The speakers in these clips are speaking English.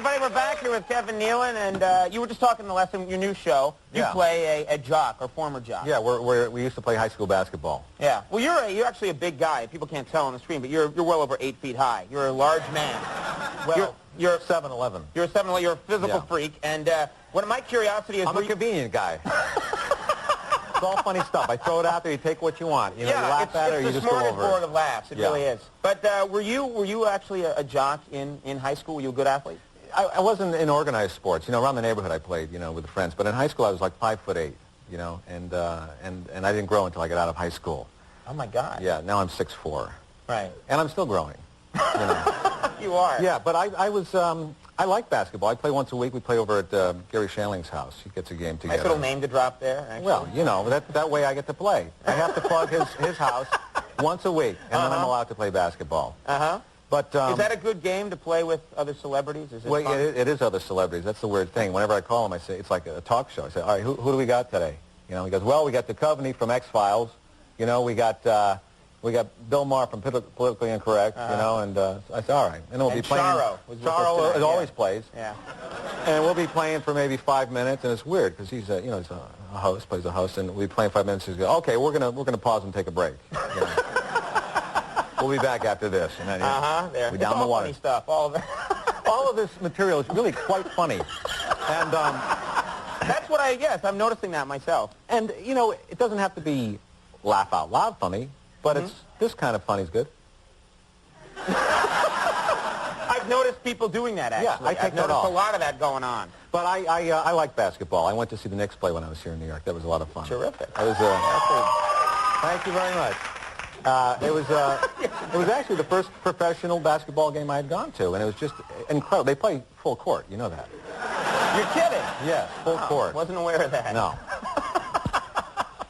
everybody, we're back here with Kevin Nealon, and you were just talking in the lesson, your new show. You play a jock, or former jock. Yeah, we used to play high school basketball. Yeah. Well, you're actually a big guy. People can't tell on the screen, but you're well over 8 feet high. You're a large man. Well, you're 7'11". You're a 7'11". You're a physical freak, and one of my curiosity is... I'm a convenient guy. It's all funny stuff. I throw it out there, you take what you want. You know, you laugh at it or you just go over it. It's the smorgasbord of laughs. It really is. But were you actually a jock in high school? Were you a good athlete? I wasn't in organized sports. You know, around the neighborhood I played, you know, with the friends. But in high school I was like 5'8", you know, and I didn't grow until I got out of high school. Oh my God. Yeah, now I'm 6'4". Right. And I'm still growing. You know. You are. Yeah, but I like basketball. I play once a week. We play over at Gary Shandling's house. He gets a game together. Nice little name to drop there, actually. Well, you know, that way I get to play. I have to plug his house once a week, and then I'm allowed to play basketball. But is that a good game to play with other celebrities? Is it well, fun? It is other celebrities. That's the weird thing. Whenever I call him, I say, it's like a talk show. I say, all right, who do we got today? You know, he goes, well, we got Duchovny from X-Files. You know, we got Bill Maher from Politically Incorrect, you know, and I said, all right. And we'll be playing. Charo always plays. Yeah. And we'll be playing for maybe 5 minutes, and it's weird because he's you know, he's a host, plays a host, and we'll be playing 5 minutes. He's going, okay, we're gonna pause and take a break. You know. We'll be back after this. And then, there. We're down the water. Funny stuff. All of it. All of this material is really quite funny, and that's what I guess. I'm noticing that myself. And you know, it doesn't have to be laugh out loud funny. But it's this kind of funny is good. I've noticed people doing that, actually. Yeah, I take I've that off. noticed a lot of that going on. But I like basketball. I went to see the Knicks play when I was here in New York. That was a lot of fun. Terrific. It was, thank you very much. It was actually the first professional basketball game I had gone to, and it was just incredible. They play full court. You know that. You're kidding? Yes, full court. Wasn't aware of that. No.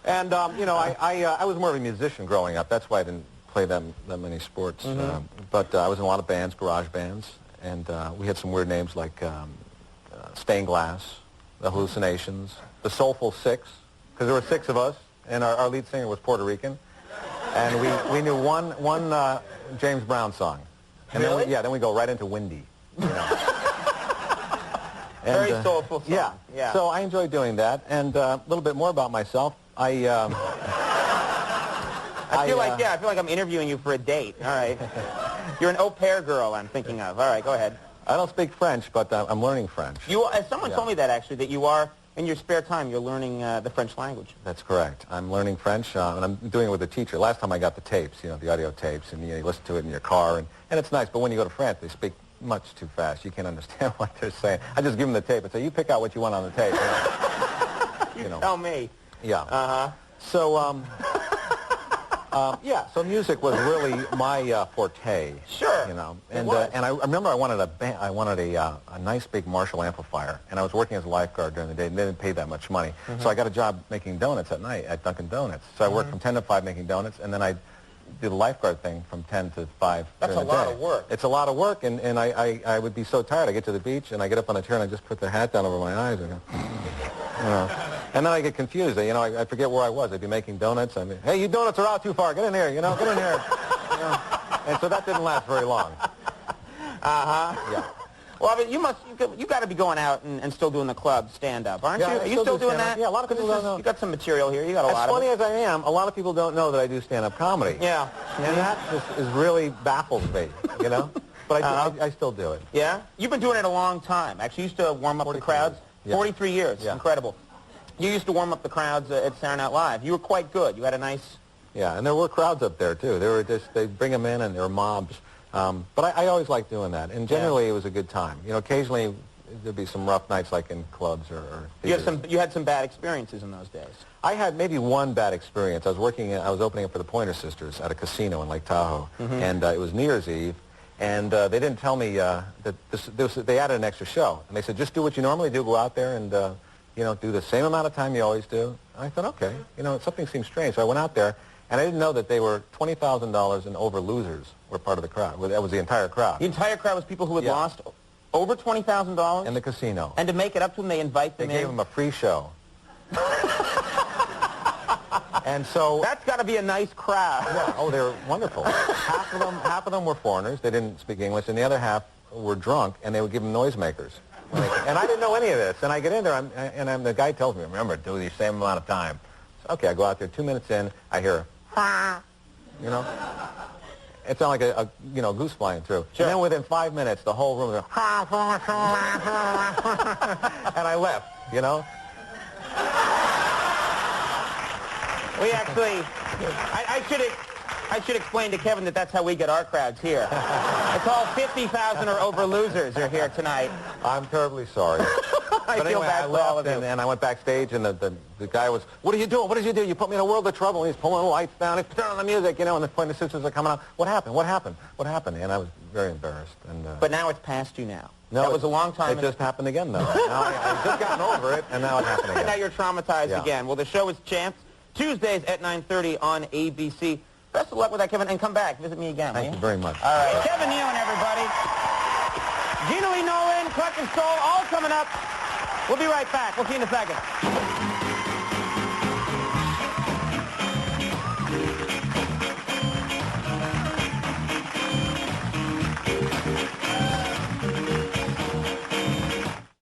And, you know, I was more of a musician growing up. That's why I didn't play that many sports. But I was in a lot of bands, garage bands, and we had some weird names like Stained Glass, The Hallucinations, The Soulful Six, because there were 6 of us, and our lead singer was Puerto Rican. And we knew one James Brown song. And really? Then we go right into Windy. You know. Very soulful song. Yeah. So I enjoyed doing that. And a little bit more about myself. I feel like I'm interviewing you for a date. All right. You're an au pair girl I'm thinking of. All right, go ahead. I don't speak French, but I'm learning French. Someone told me that, actually, that you are, in your spare time, you're learning the French language. That's correct. I'm learning French, and I'm doing it with a teacher. Last time I got the tapes, you know, the audio tapes, and you listen to it in your car, and it's nice. But when you go to France, they speak much too fast. You can't understand what they're saying. I just give them the tape and say, you pick out what you want on the tape. You know. Tell me. Yeah. So, so music was really my forte. Sure. You know, and I remember I wanted a nice big Marshall amplifier, and I was working as a lifeguard during the day, and they didn't pay that much money. So I got a job making donuts at night at Dunkin' Donuts. So I worked from 10 to 5 making donuts, and then I did the lifeguard thing from 10 to 5 That's during the day. That's a lot of work. It's a lot of work, and I would be so tired. I get to the beach, and I get up on a chair, and I just put the hat down over my eyes, and you know. And then I get confused. You know, I forget where I was. I'd be making donuts. I mean, hey, you donuts are out too far. Get in here. You know, get in here. You know? And so that didn't last very long. Yeah. Well, I mean, you got to be going out and still doing the club stand-up, aren't you? Are you still doing that? Yeah, a lot of people don't know. You got some material here. You got a lot of it. As funny as I am, a lot of people don't know that I do stand-up comedy. Yeah. And that just is really baffles me, you know? But I still do it. Yeah? You've been doing it a long time. Actually, you used to warm up the crowds. Yeah. 43 years. Yeah. Incredible. You used to warm up the crowds at Saturday Night Live. You were quite good. You had a nice... Yeah, and there were crowds up there, too. They bring them in, and there were mobs. But I always liked doing that. And generally, it was a good time. You know, occasionally, there'd be some rough nights, like in clubs or theaters. You had some bad experiences in those days. I had maybe one bad experience. I was opening up for the Pointer Sisters at a casino in Lake Tahoe. And it was New Year's Eve. And they didn't tell me that they added an extra show. And they said, just do what you normally do. Go out there and, you know, do the same amount of time you always do. And I thought, okay, you know, something seems strange. So I went out there, and I didn't know that they were $20,000 and over losers were part of the crowd. That was the entire crowd. The entire crowd was people who had lost over $20,000? In the casino. And to make it up to them, they invite them in? They gave them a free show. And so... That's got to be a nice crowd. Yeah, oh, they're wonderful. Half of them were foreigners. They didn't speak English, and the other half were drunk, and they would give them noisemakers. And I didn't know any of this. And I get in there, and the guy tells me, remember, do the same amount of time. So, okay, I go out there. 2 minutes in, I hear, you know. It sounded like a goose flying through. Sure. And then within 5 minutes, the whole room was and I left, you know. We actually, I should explain to Kevin that that's how we get our crowds here. It's all 50,000 or over losers are here tonight. I'm terribly sorry. I But feel anyway, bad I for all of left, you. and I went backstage, and the guy was, what are you doing? What did you do? You put me in a world of trouble. And he's pulling the lights down. He's turning on the music, you know, and the sisters are coming out. What happened? What happened? What happened? And I was very embarrassed. And But now it's past you now. no, that was a long time. It just happened again, though. Now I've just gotten over it, and now it happened again. Now you're traumatized Yeah. again. Well, the show is Chance, Tuesdays at 9:30 on ABC. Best of luck with that, Kevin, and come back. Visit me again. Thank you very much. All right. Kevin Nealon, everybody. Gina Lee Nolan, Clutch and Soul, all coming up. We'll be right back. We'll see you in a second.